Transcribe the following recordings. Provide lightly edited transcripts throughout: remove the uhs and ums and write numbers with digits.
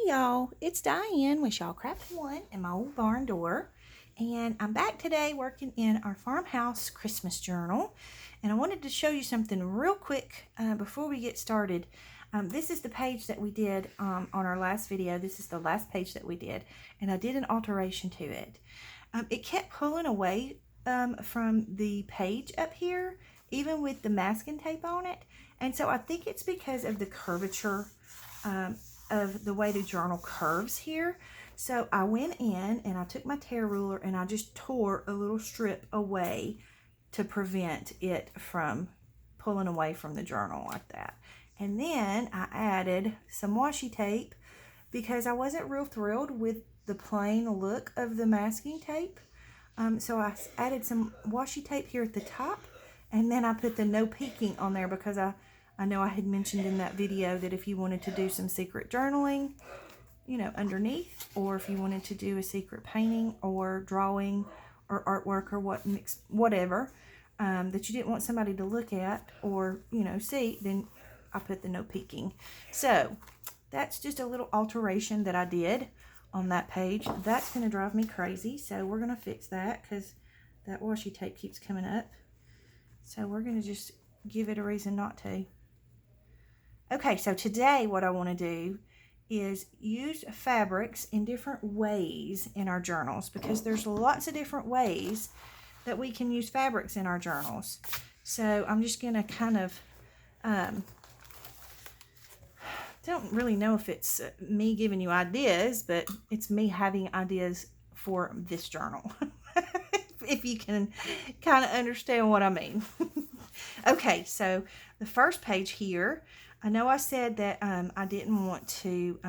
y'all, it's Diane with Shawcraft One and my old barn door, and I'm back today working in our farmhouse Christmas journal. And I wanted to show you something real quick before we get started. This is the page that we did on our last video. This is the last page that we did, and I did an alteration to it. It kept pulling away from the page up here, even with the masking tape on it, and so I think it's because of the curvature of the way the journal curves here. So I went in and I took my tear ruler and I just tore a little strip away to prevent it from pulling away from the journal like that. And then I added some washi tape because I wasn't real thrilled with the plain look of the masking tape. So I added some washi tape here at the top, and then I put the no peeking on there because I know I had mentioned in that video that if you wanted to do some secret journaling, you know, underneath, or if you wanted to do a secret painting or drawing or artwork or whatever, that you didn't want somebody to look at or, you know, see, then I put the no peeking. So that's just a little alteration that I did on that page. That's going to drive me crazy, so we're going to fix that because that washi tape keeps coming up. So we're going to just give it a reason not to. Okay, so today what I want to do is use fabrics in different ways in our journals, because there's lots of different ways that we can use fabrics in our journals. So I'm just going to kind of, don't really know if it's me giving you ideas, but it's me having ideas for this journal. If you can kind of understand what I mean. Okay, so the first page here, I know I said that I didn't want to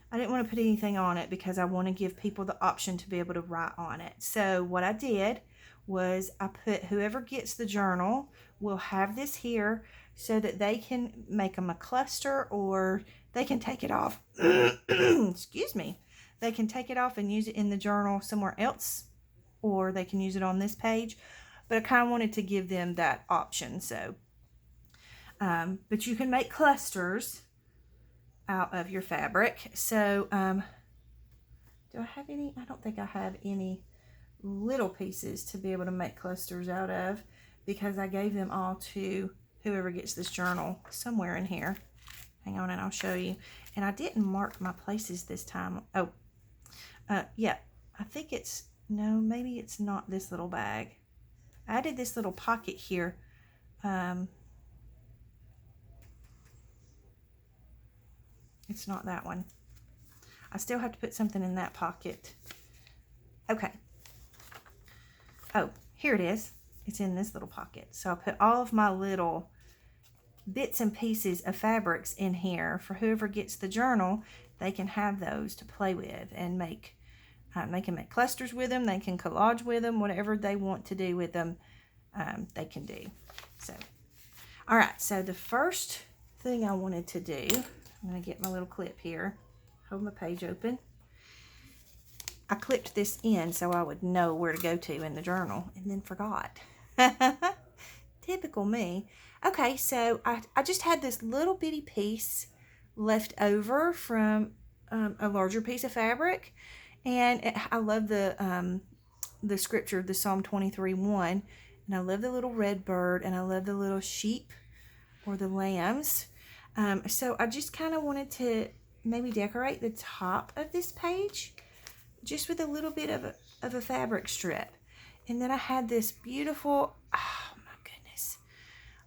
put anything on it because I want to give people the option to be able to write on it. So what I did was I put whoever gets the journal will have this here so that they can make them a cluster, or they can take it off. Excuse me. They can take it off and use it in the journal somewhere else, or they can use it on this page. But I kind of wanted to give them that option. So, but you can make clusters out of your fabric. So, do I have any? I don't think I have any little pieces to be able to make clusters out of, because I gave them all to whoever gets this journal somewhere in here. Hang on and I'll show you. And I didn't mark my places this time. Oh, yeah, I think it's, no, maybe it's not this little bag. I added this little pocket here. It's not that one. I still have to put something in that pocket. Okay. Oh, here it is. It's in this little pocket. So I put all of my little bits and pieces of fabrics in here for whoever gets the journal. They can have those to play with and make. They can make clusters with them. They can collage with them. Whatever they want to do with them, they can do. So, all right. So the first thing I wanted to do, I'm going to get my little clip here. Hold my page open. I clipped this in so I would know where to go to in the journal, and then forgot. Typical me. Okay, so I just had this little bitty piece left over from a larger piece of fabric, and I love the scripture, the Psalm 23:1, and I love the little red bird, and I love the little sheep or the lambs. So I just kind of wanted to maybe decorate the top of this page just with a little bit of a fabric strip. And then I had this beautiful, oh my goodness,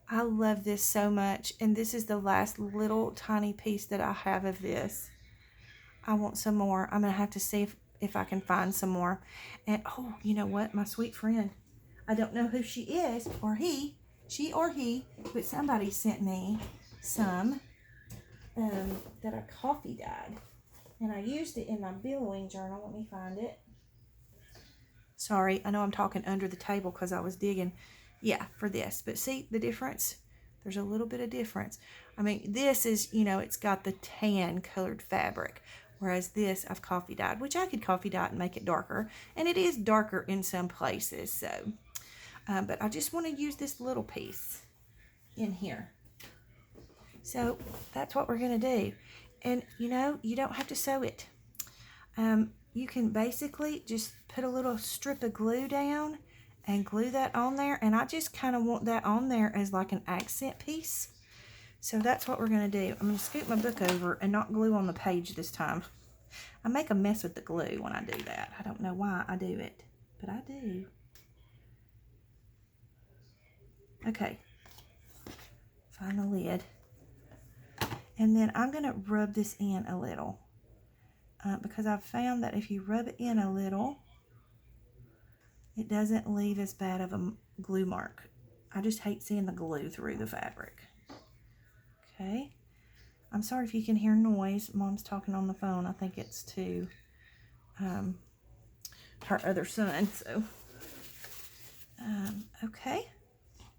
I love this so much. And this is the last little tiny piece that I have of this. I want some more. I'm going to have to see if I can find some more. And oh, you know what? My sweet friend, I don't know who she is or she or he, but somebody sent me some that I coffee dyed. And I used it in my billowing journal. Let me find it. Sorry, I know I'm talking under the table because I was digging. Yeah, for this. But see the difference? There's a little bit of difference. I mean, this is, you know, it's got the tan colored fabric. Whereas this, I've coffee dyed, which I could coffee dye and make it darker. And it is darker in some places. So, but I just want to use this little piece in here. So that's what we're going to do. And you know, you don't have to sew it. You can basically just put a little strip of glue down and glue that on there. And I just kind of want that on there as like an accent piece. So that's what we're going to do. I'm going to scoot my book over and not glue on the page this time. I make a mess with the glue when I do that. I don't know why I do it, but I do. Okay. Find the lid. And then I'm going to rub this in a little. Because I've found that if you rub it in a little, it doesn't leave as bad of a glue mark. I just hate seeing the glue through the fabric. Okay. I'm sorry if you can hear noise. Mom's talking on the phone. I think it's to her other son. So, okay.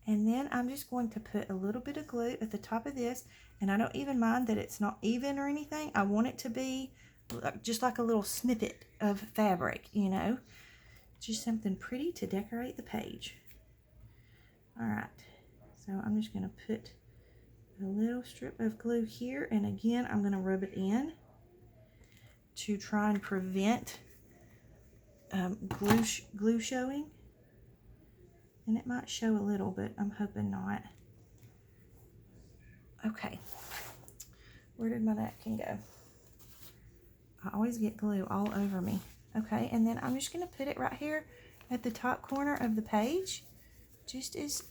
And then I'm just going to put a little bit of glue at the top of this. And I don't even mind that it's not even or anything. I want it to be just like a little snippet of fabric, you know. Just something pretty to decorate the page. Alright. So I'm just going to put a little strip of glue here. And again, I'm going to rub it in to try and prevent glue showing. And it might show a little, but I'm hoping not. Okay. Where did my napkin go? I always get glue all over me. Okay, and then I'm just going to put it right here at the top corner of the page. Just as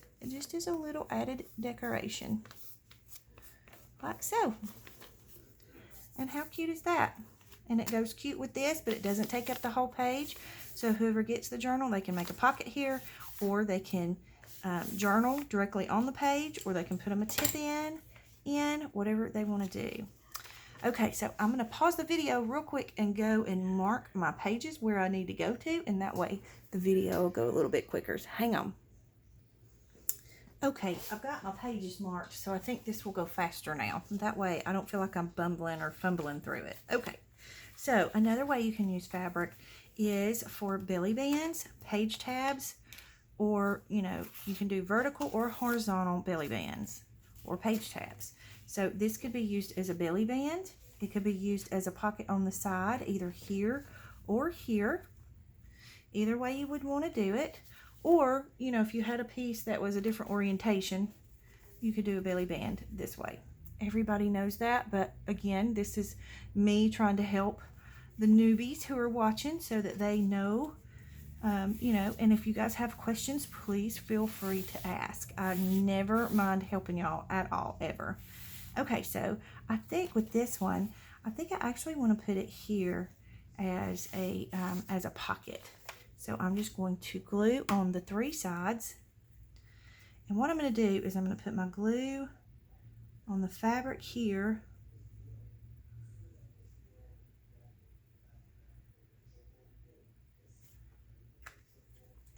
a little added decoration. Like so. And how cute is that? And it goes cute with this, but it doesn't take up the whole page. So whoever gets the journal, they can make a pocket here, or they can journal directly on the page, or they can put them a tip in, whatever they want to do. Okay, so I'm going to pause the video real quick and go and mark my pages where I need to go to, and that way the video will go a little bit quicker. So hang on. Okay, I've got my pages marked, so I think this will go faster now. That way I don't feel like I'm bumbling or fumbling through it. Okay, so another way you can use fabric is for belly bands, page tabs, or, you know, you can do vertical or horizontal belly bands or page tabs. So this could be used as a belly band. It could be used as a pocket on the side, either here or here. Either way you would want to do it. Or, you know, if you had a piece that was a different orientation, you could do a belly band this way. Everybody knows that, but again, this is me trying to help the newbies who are watching so that they know, you know, and if you guys have questions, please feel free to ask. I never mind helping y'all at all, ever. Okay, so I think with this one, I think I actually want to put it here as a pocket. So I'm just going to glue on the 3 sides. And what I'm going to do is I'm going to put my glue on the fabric here.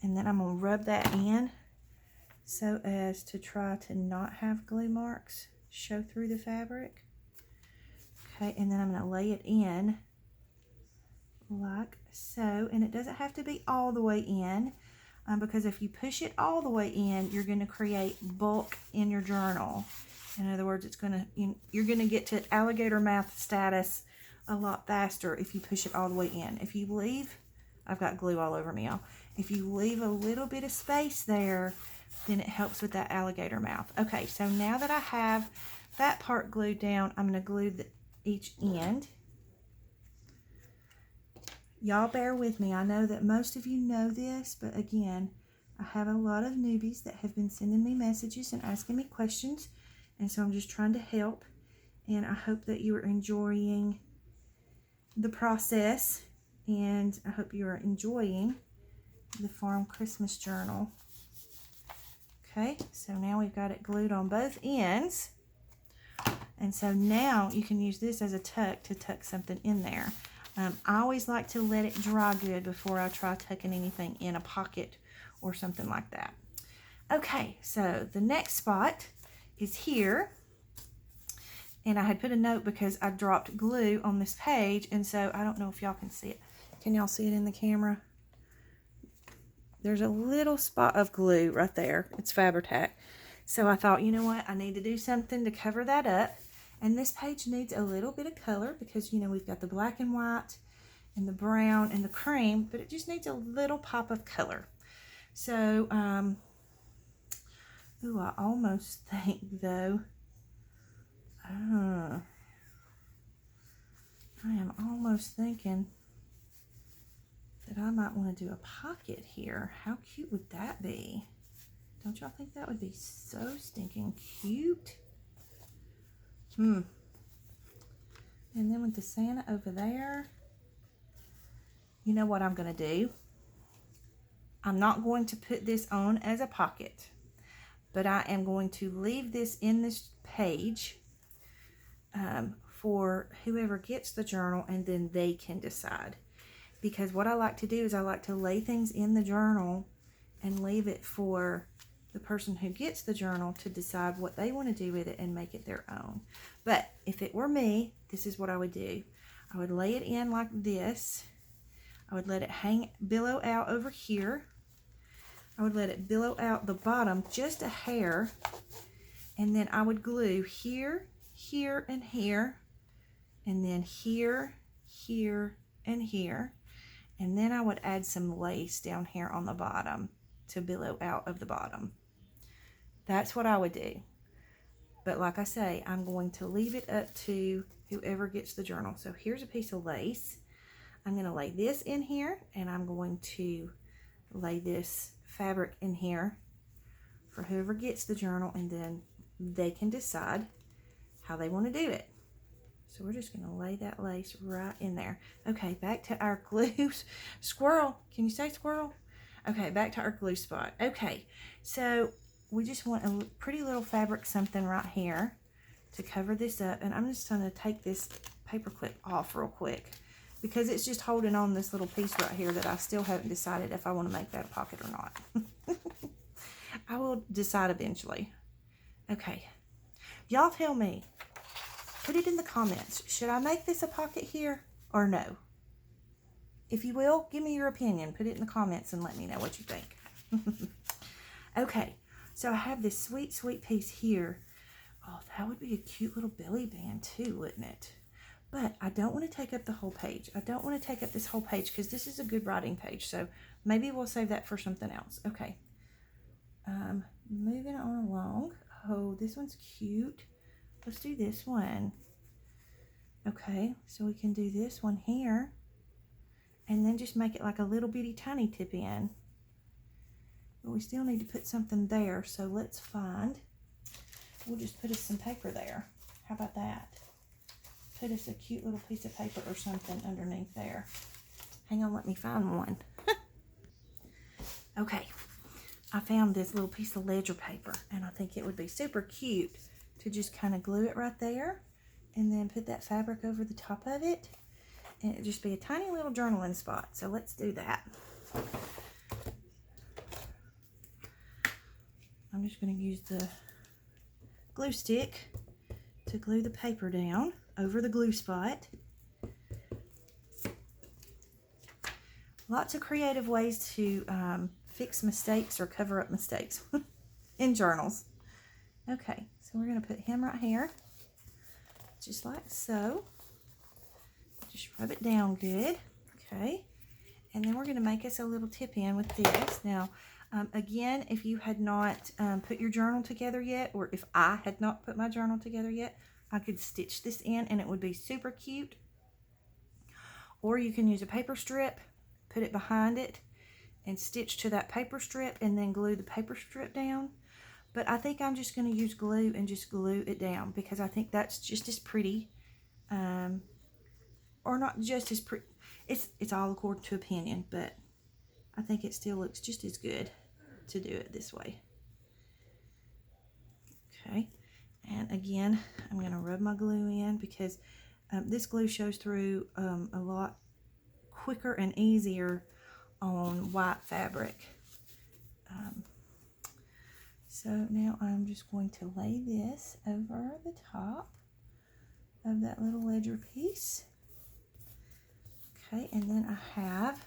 And then I'm going to rub that in so as to try to not have glue marks show through the fabric. Okay, and then I'm going to lay it in like so. And it doesn't have to be all the way in, because if you push it all the way in, you're going to create bulk in your journal. In other words, you're going to get to alligator mouth status a lot faster if you push it all the way in. If you leave, I've got glue all over me, y'all. If you leave a little bit of space there, then it helps with that alligator mouth. Okay, so now that I have that part glued down, I'm going to glue each end. Y'all bear with me. I know that most of you know this, but again, I have a lot of newbies that have been sending me messages and asking me questions, and so I'm just trying to help, and I hope that you are enjoying the process, and I hope you are enjoying the Farm Christmas Journal. Okay, so now we've got it glued on both ends. And so now you can use this as a tuck to tuck something in there. I always like to let it dry good before I try tucking anything in a pocket or something like that. Okay, so the next spot is here. And I had put a note because I dropped glue on this page, and so I don't know if y'all can see it. Can y'all see it in the camera? There's a little spot of glue right there. It's Fabri-Tac. So I thought, you know what? I need to do something to cover that up. And this page needs a little bit of color because, you know, we've got the black and white and the brown and the cream, but it just needs a little pop of color. So, ooh, I almost think though, I am almost thinking that I might want to do a pocket here. How cute would that be? Don't y'all think that would be so stinking cute? And then with the Santa over there, you know what I'm going to do? I'm not going to put this on as a pocket, but I am going to leave this in this page for whoever gets the journal, and then they can decide. Because what I like to do is I like to lay things in the journal and leave it for the person who gets the journal to decide what they want to do with it and make it their own. But if it were me, this is what I would do. I would lay it in like this. I would let it billow out over here. I would let it billow out the bottom just a hair. And then I would glue here, here, and here. And then here, here, and here. And then I would add some lace down here on the bottom to billow out of the bottom. That's what I would do. But like I say, I'm going to leave it up to whoever gets the journal. So here's a piece of lace. I'm going to lay this in here, and I'm going to lay this fabric in here for whoever gets the journal, and then they can decide how they want to do it. So we're just going to lay that lace right in there. Okay, back to our glue. Squirrel, can you say squirrel? Okay, back to our glue spot. Okay, so we just want a pretty little fabric something right here to cover this up. And I'm just going to take this paper clip off real quick because it's just holding on this little piece right here that I still haven't decided if I want to make that a pocket or not. I will decide eventually. Okay, y'all tell me. Put it in the comments. Should I make this a pocket here or no? If you will, give me your opinion. Put it in the comments and let me know what you think. Okay, so I have this sweet, sweet piece here. Oh, that would be a cute little belly band too, wouldn't it? But I don't want to take up the whole page. I don't want to take up this whole page because this is a good writing page. So maybe we'll save that for something else. Okay. Moving on along. Oh, this one's cute. Let's do this one. Okay, so we can do this one here. And then just make it like a little bitty tiny tip in. But we still need to put something there. So let's find. We'll just put us some paper there. How about that? Put us a cute little piece of paper or something underneath there. Hang on, let me find one. Okay, I found this little piece of ledger paper, and I think it would be super cute to just kind of glue it right there and then put that fabric over the top of it, and it'd just be a tiny little journaling spot. So let's do that. I'm just going to use the glue stick to glue the paper down over the glue spot. Lots of creative ways to fix mistakes or cover up mistakes in journals. Okay, so we're going to put him right here, just like so. Just rub it down good. Okay, and then we're going to make us a little tip in with this. Now, again, if you had not put your journal together yet, or if I had not put my journal together yet, I could stitch this in and it would be super cute. Or you can use a paper strip, put it behind it, and stitch to that paper strip and then glue the paper strip down. But I think I'm just going to use glue and just glue it down because I think that's just as pretty. Or not just as pretty. It's all according to opinion, but I think it still looks just as good to do it this way. Okay, and again, I'm going to rub my glue in because this glue shows through a lot quicker and easier on white fabric. So now I'm just going to lay this over the top of that little ledger piece. Okay, and then I have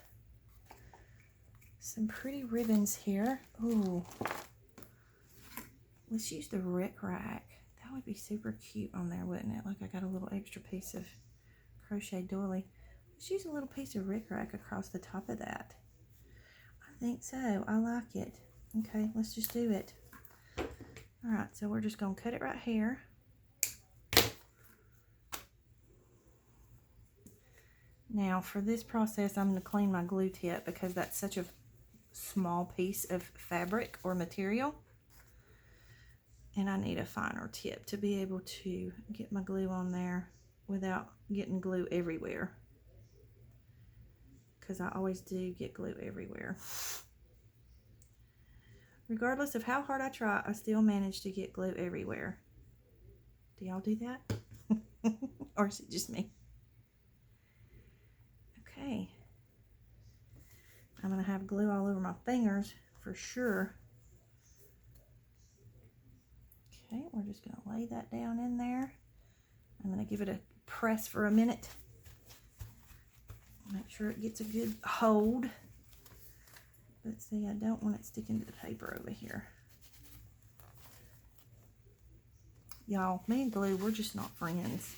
some pretty ribbons here. Ooh, let's use the Rick Rack. That would be super cute on there, wouldn't it? Like I got a little extra piece of crochet doily. Let's use a little piece of rickrack across the top of that. I think so. I like it. Okay, let's just do it. All right, so we're just going to cut it right here. Now for this process, I'm going to clean my glue tip because that's such a small piece of fabric or material. And I need a finer tip to be able to get my glue on there without getting glue everywhere. Because I always do get glue everywhere. Regardless of how hard I try, I still manage to get glue everywhere. Do y'all do that? Or is it just me? Okay. I'm going to have glue all over my fingers for sure. Okay, we're just going to lay that down in there. I'm going to give it a press for a minute. Make sure it gets a good hold. But see, I don't want it sticking to the paper over here. Y'all, me and glue, we're just not friends.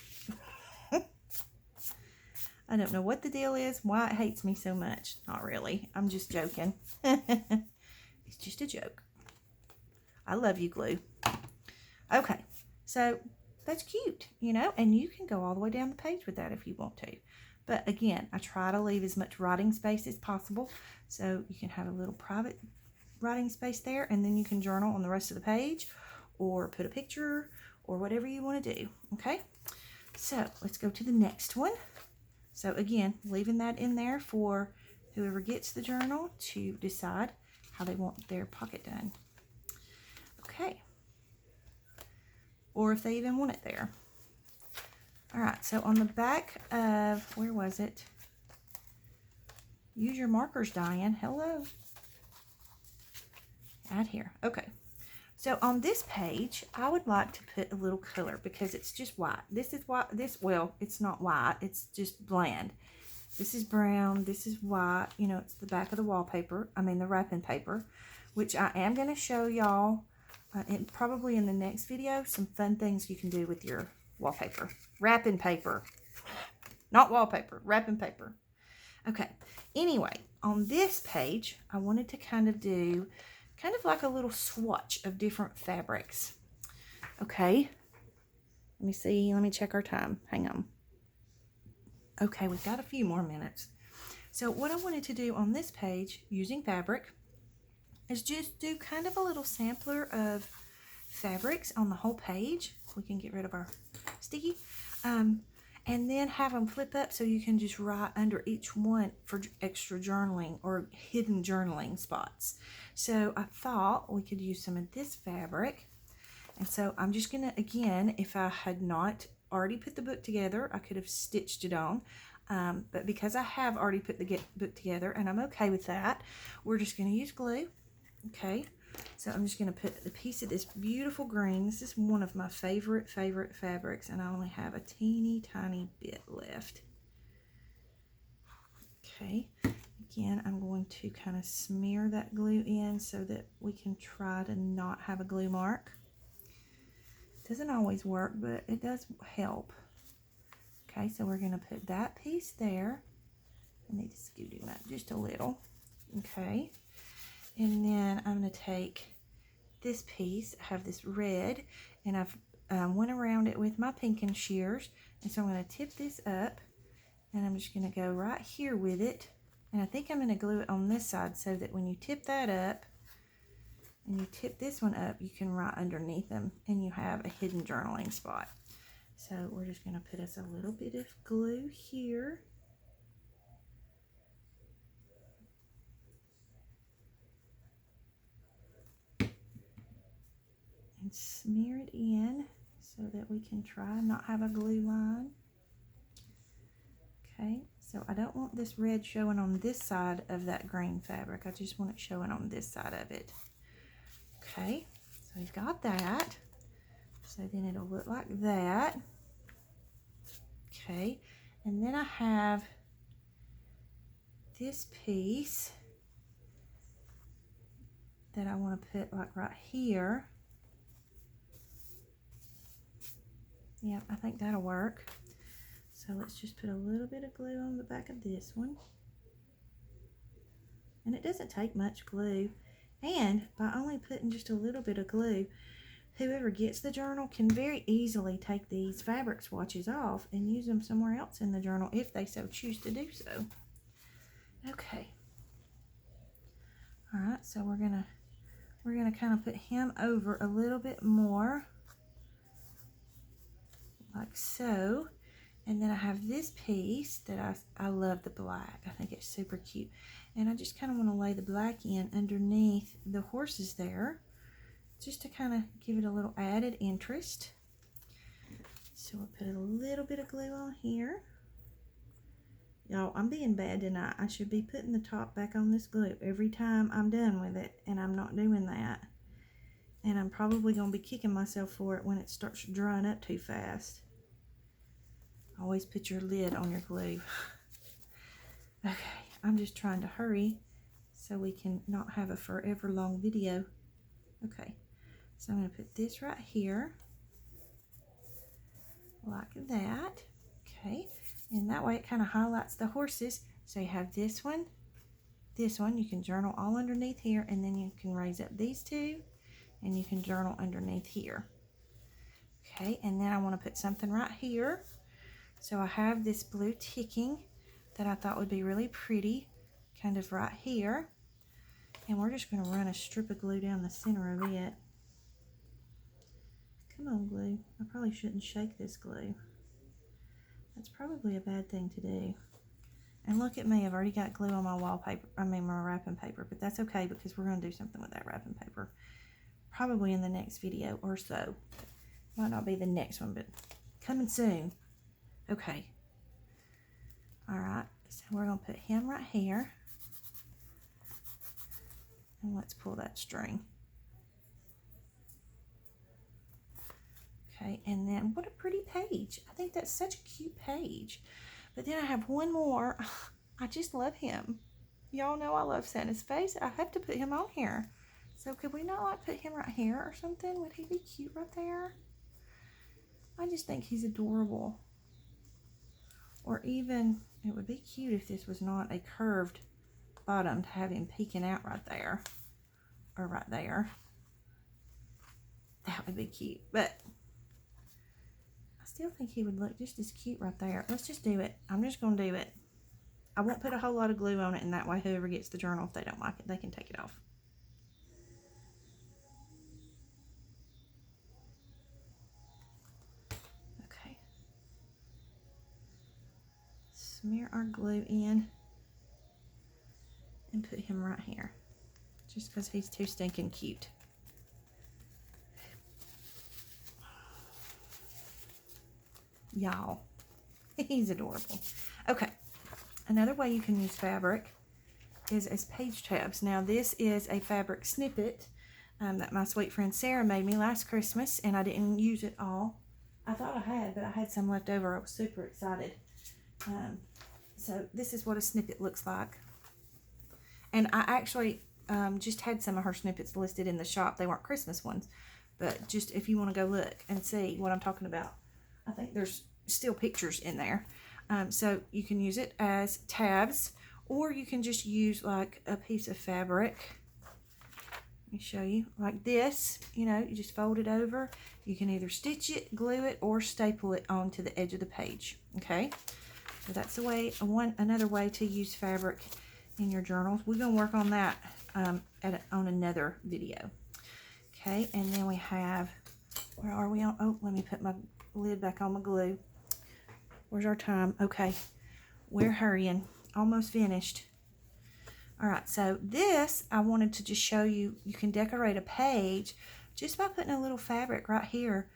I don't know what the deal is, why it hates me so much. Not really. I'm just joking. It's just a joke. I love you, glue. Okay, so that's cute, you know, and you can go all the way down the page with that if you want to. But again, I try to leave as much writing space as possible so you can have a little private writing space there, and then you can journal on the rest of the page or put a picture or whatever you want to do, okay? So let's go to the next one. So again, leaving that in there for whoever gets the journal to decide how they want their pocket done. Okay. Or if they even want it there. All right, so on the back of, where was it? Use your markers, Diane. Hello. Right here. Okay. So on this page, I would like to put a little color because it's just white. This is white. Well, it's not white. It's just bland. This is brown. This is white. You know, it's the back of the wallpaper. I mean, the wrapping paper, which I am going to show y'all probably in the next video, some fun things you can do with your wallpaper. Wrapping paper. Not wallpaper. Wrapping paper. Okay. Anyway, on this page, I wanted to kind of do like a little swatch of different fabrics. Okay. Let me see. Let me check our time. Hang on. Okay, we've got a few more minutes. So what I wanted to do on this page using fabric is just do kind of a little sampler of fabrics on the whole page. We can get rid of our sticky. And then have them flip up so you can just write under each one for extra journaling or hidden journaling spots. So I thought we could use some of this fabric. And so I'm just going to, again, if I had not already put the book together, I could have stitched it on. But because I have already put the book together and I'm okay with that, we're just going to use glue. Okay. So I'm just going to put a piece of this beautiful green. This is one of my favorite fabrics, and I only have a teeny tiny bit left. Okay, again, I'm going to kind of smear that glue in so that we can try to not have a glue mark. It doesn't always work, but it does help. Okay, so we're going to put that piece there. I need to scoot him up just a little. Okay. And then I'm going to take this piece, I have this red, and I've went around it with my pinking shears. And so I'm going to tip this up, and I'm just going to go right here with it. And I think I'm going to glue it on this side so that when you tip that up, and you tip this one up, you can write underneath them, and you have a hidden journaling spot. So we're just going to put us a little bit of glue here. And smear it in so that we can try and not have a glue line. Okay, so I don't want this red showing on this side of that green fabric. I just want it showing on this side of it. Okay, so we've got that. So then it'll look like that. Okay, and then I have this piece that I want to put like right here. Yeah, I think that'll work. So let's just put a little bit of glue on the back of this one. And it doesn't take much glue. And by only putting just a little bit of glue, whoever gets the journal can very easily take these fabric swatches off and use them somewhere else in the journal if they so choose to do so. Okay. All right, so we're gonna kind of put him over a little bit more, like so. And then I have this piece that I love the black. I think it's super cute. And I just kind of want to lay the black in underneath the horses there, just to kind of give it a little added interest. So we'll put a little bit of glue on here. Y'all, I'm being bad tonight. I should be putting the top back on this glue every time I'm done with it, and I'm not doing that. And I'm probably going to be kicking myself for it when it starts drying up too fast. Always put your lid on your glue. Okay, I'm just trying to hurry so we can not have a forever long video. Okay, so I'm going to put this right here, like that. Okay, and that way it kind of highlights the horses. So you have this one, you can journal all underneath here, and then you can raise up these two, and you can journal underneath here. Okay, and then I want to put something right here. So I have this blue ticking that I thought would be really pretty, kind of right here. And we're just going to run a strip of glue down the center of it. Come on, glue. I probably shouldn't shake this glue. That's probably a bad thing to do. And look at me, I've already got glue on my wallpaper, my wrapping paper, but that's okay because we're going to do something with that wrapping paper. Probably in the next video or so. Might not be the next one, but coming soon. Okay. Alright, so we're going to put him right here. And let's pull that string. Okay, and then what a pretty page. I think that's such a cute page. But then I have one more. I just love him. Y'all know I love Santa's face. I have to put him on here. So could we not like put him right here or something? Would he be cute right there? I just think he's adorable. Or even, it would be cute if this was not a curved bottom to have him peeking out right there. Or right there. That would be cute. But I still think he would look just as cute right there. Let's just do it. I'm just going to do it. I won't put a whole lot of glue on it, and that way whoever gets the journal, if they don't like it, they can take it off. Okay. Smear our glue in and put him right here. Just because he's too stinking cute. Y'all, he's adorable. Okay, another way you can use fabric is as page tabs. Now this is a fabric snippet that my sweet friend Sarah made me last Christmas, and I didn't use it all. I thought I had, but I had some left over. I was super excited. So this is what a snippet looks like. And I actually just had some of her snippets listed in the shop. They weren't Christmas ones, but just if you want to go look and see what I'm talking about. I think there's still pictures in there. So you can use it as tabs, or you can just use like a piece of fabric. Let me show you. Like this, you know, you just fold it over. You can either stitch it, glue it, or staple it onto the edge of the page. Okay, so that's a way, another way to use fabric in your journals. We're going to work on that on another video. Okay, and then we have, where are we on? Oh, let me put my lid back on my glue. Where's our time? Okay, we're hurrying. Almost finished. All right, so this, I wanted to just show you, you can decorate a page just by putting a little fabric right here.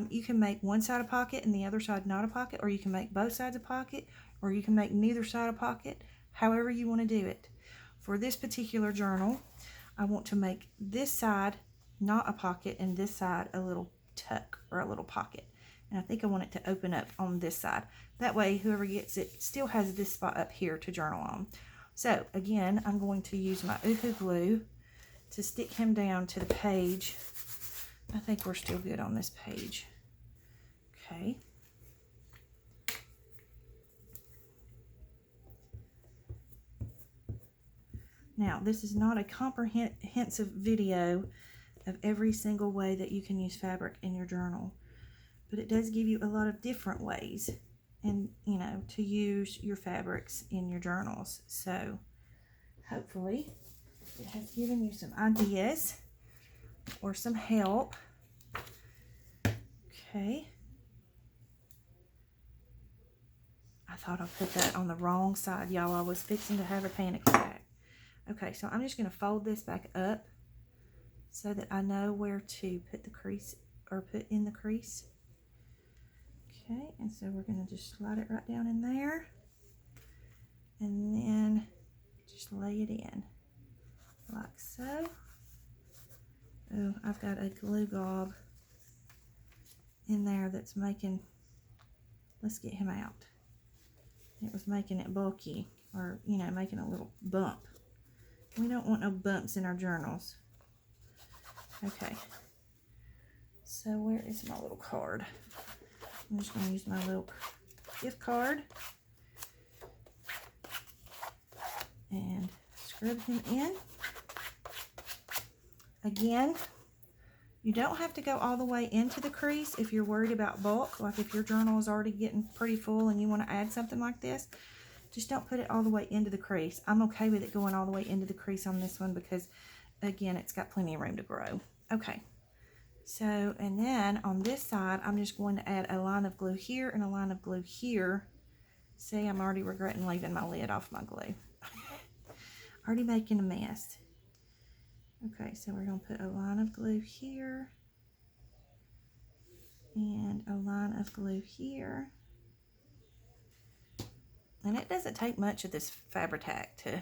You can make one side a pocket and the other side not a pocket, or you can make both sides a pocket, or you can make neither side a pocket, however you want to do it. For this particular journal, I want to make this side not a pocket and this side a little tuck or a little pocket. And I think I want it to open up on this side. That way, whoever gets it still has this spot up here to journal on. So, again, I'm going to use my Uhu glue to stick him down to the page. I think we're still good on this page. Okay. Now, this is not a comprehensive video of every single way that you can use fabric in your journal, but it does give you a lot of different ways and, you know, to use your fabrics in your journals. So hopefully it has given you some ideas or some help. Okay. I thought I put that on the wrong side, y'all. I was fixing to have a panic attack. Okay, so I'm just going to fold this back up so that I know where to put the crease or put in the crease. Okay, and so we're going to just slide it right down in there and then just lay it in like so. Oh, I've got a glue gob in there that's making, let's get him out. It was making it bulky, or, you know, making a little bump. We don't want no bumps in our journals. Okay, so where is my little card? I'm just going to use my little gift card and scrub him in. Again, you don't have to go all the way into the crease if you're worried about bulk. Like if your journal is already getting pretty full and you want to add something like this, just don't put it all the way into the crease. I'm okay with it going all the way into the crease on this one because, again, it's got plenty of room to grow. Okay, so, and then on this side, I'm just going to add a line of glue here and a line of glue here. See, I'm already regretting leaving my lid off my glue. Already making a mess. Okay, so we're going to put a line of glue here and a line of glue here. And it doesn't take much of this Fabri-Tac to,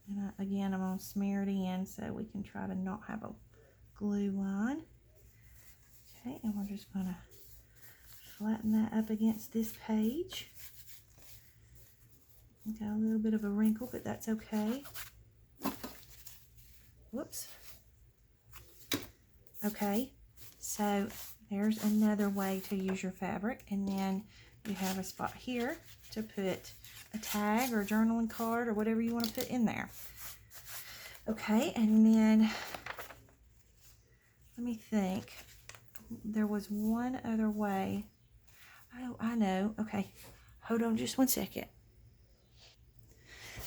and again, I'm going to smear it in so we can try to not have a glue line. Okay, and we're just going to flatten that up against this page. Got a little bit of a wrinkle, but that's okay. Whoops. Okay, so there's another way to use your fabric, and then you have a spot here to put a tag or a journaling card or whatever you want to put in there. Okay, and then let me think. There was one other way. Oh, I know. Okay, hold on just one second.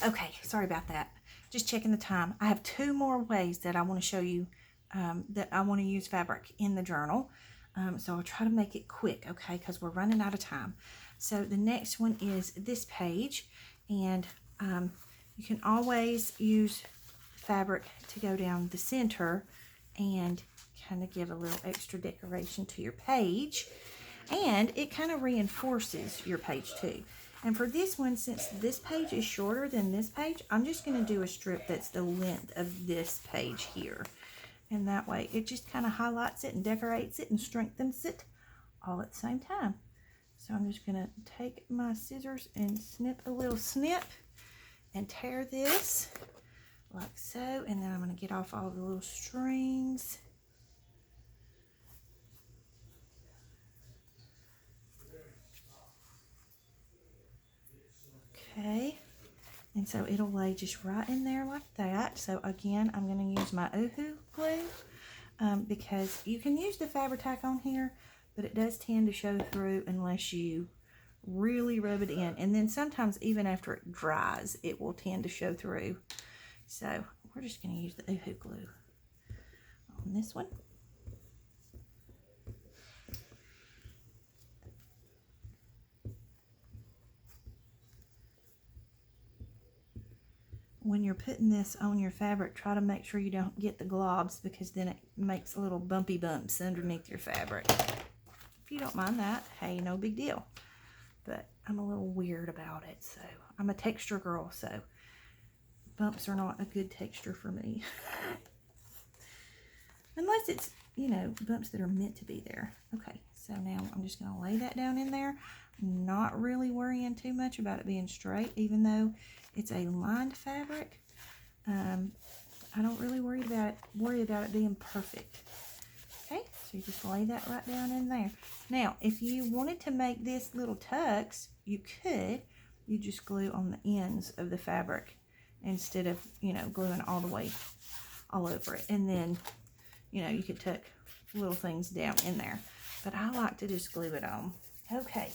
Okay, sorry about that. Just checking the time. I have 2 more ways that I want to show you that I want to use fabric in the journal. So I'll try to make it quick, okay, because we're running out of time. So the next one is this page, and you can always use fabric to go down the center and kind of give a little extra decoration to your page, and it kind of reinforces your page too. And for this one, since this page is shorter than this page, I'm just going to do a strip that's the length of this page here. And that way, it just kind of highlights it and decorates it and strengthens it all at the same time. So I'm just going to take my scissors and snip a little snip and tear this like so. And then I'm going to get off all the little strings. Okay, and so it'll lay just right in there like that. So again, I'm going to use my Uhu glue because you can use the Fabri-Tac on here, but it does tend to show through unless you really rub it in. And then sometimes even after it dries, it will tend to show through. So we're just going to use the Uhu glue on this one. When you're putting this on your fabric, try to make sure you don't get the globs, because then it makes little bumpy bumps underneath your fabric. If you don't mind that, hey, no big deal. But I'm a little weird about it, so I'm a texture girl, so bumps are not a good texture for me. Unless it's, you know, bumps that are meant to be there. Okay, so now I'm just going to lay that down in there. Not really worrying too much about it being straight, even though it's a lined fabric. I don't really worry about it being perfect. Okay, So you just lay that right down in there. Now, if you wanted to make this little tucks, you could. You just glue on the ends of the fabric instead of, you know, gluing all the way all over it. And then, you know, you could tuck little things down in there. But I like to just glue it on. Okay.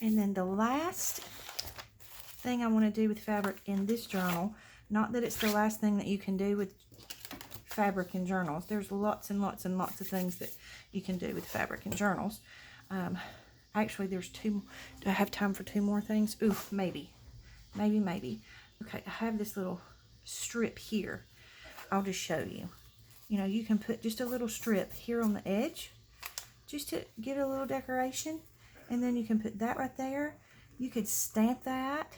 And then the last thing I want to do with fabric in this journal, not that it's the last thing that you can do with fabric in journals. There's lots and lots and lots of things that you can do with fabric in journals. Actually, there's two. Do I have time for two more things? Ooh, maybe. Okay, I have this little strip here. I'll just show you. You know, you can put just a little strip here on the edge just to get a little decoration. And then you can put that right there. You could stamp that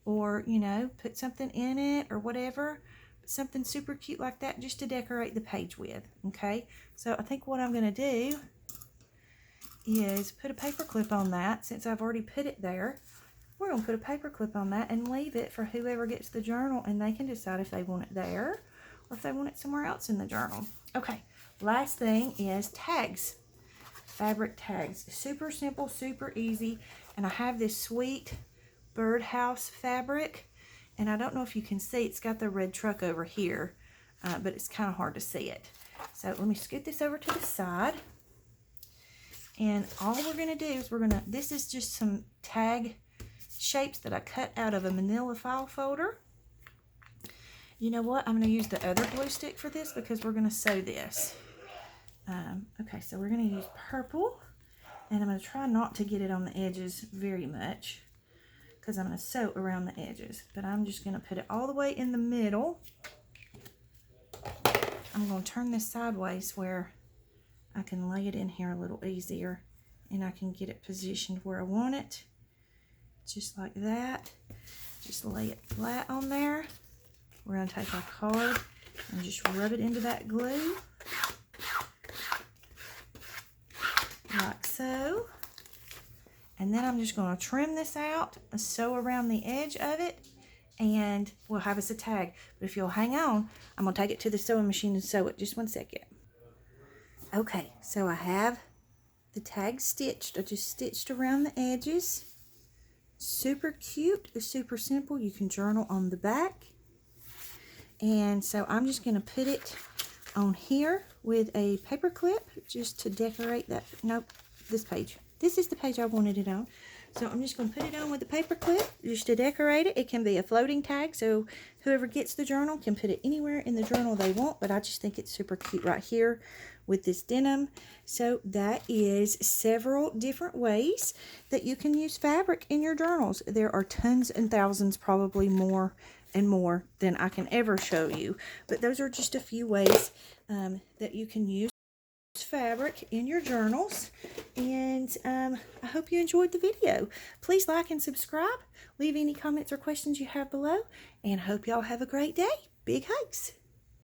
or, you know, put something in it or whatever. Something super cute like that just to decorate the page with, okay? So I think what I'm going to do is put a paper clip on that. Since I've already put it there, we're going to put a paper clip on that and leave it for whoever gets the journal, and they can decide if they want it there or if they want it somewhere else in the journal. Okay, last thing is tags. Fabric tags. Super simple, super easy, and I have this sweet birdhouse fabric. And I don't know if you can see, it's got the red truck over here, but it's kind of hard to see it. So let me scoot this over to the side. And all we're going to do is this is just some tag shapes that I cut out of a manila file folder. You know what? I'm going to use the other glue stick for this because we're going to sew this. Okay, so we're going to use purple. And I'm going to try not to get it on the edges very much, because I'm going to sew around the edges. But I'm just going to put it all the way in the middle. I'm going to turn this sideways where I can lay it in here a little easier. And I can get it positioned where I want it. Just like that. Just lay it flat on there. We're going to take our card and just rub it into that glue. Like so. And then I'm just going to trim this out and sew around the edge of it, and we'll have us a tag. But if you'll hang on, I'm going to take it to the sewing machine and sew it. Just one second. Okay, so I have the tag stitched. I just stitched around the edges. Super cute. It's super simple. You can journal on the back. And so I'm just going to put it on here with a paper clip just to decorate that. Nope, this page. This is the page I wanted it on. So I'm just going to put it on with a paper clip just to decorate it. It can be a floating tag, so whoever gets the journal can put it anywhere in the journal they want, but I just think it's super cute right here with this denim. So that is several different ways that you can use fabric in your journals. There are tons and thousands, probably more and more than I can ever show you, but those are just a few ways that you can use fabric in your journals. And I hope you enjoyed the video. Please like and subscribe. Leave any comments or questions you have below, and hope y'all have a great day. Big hugs.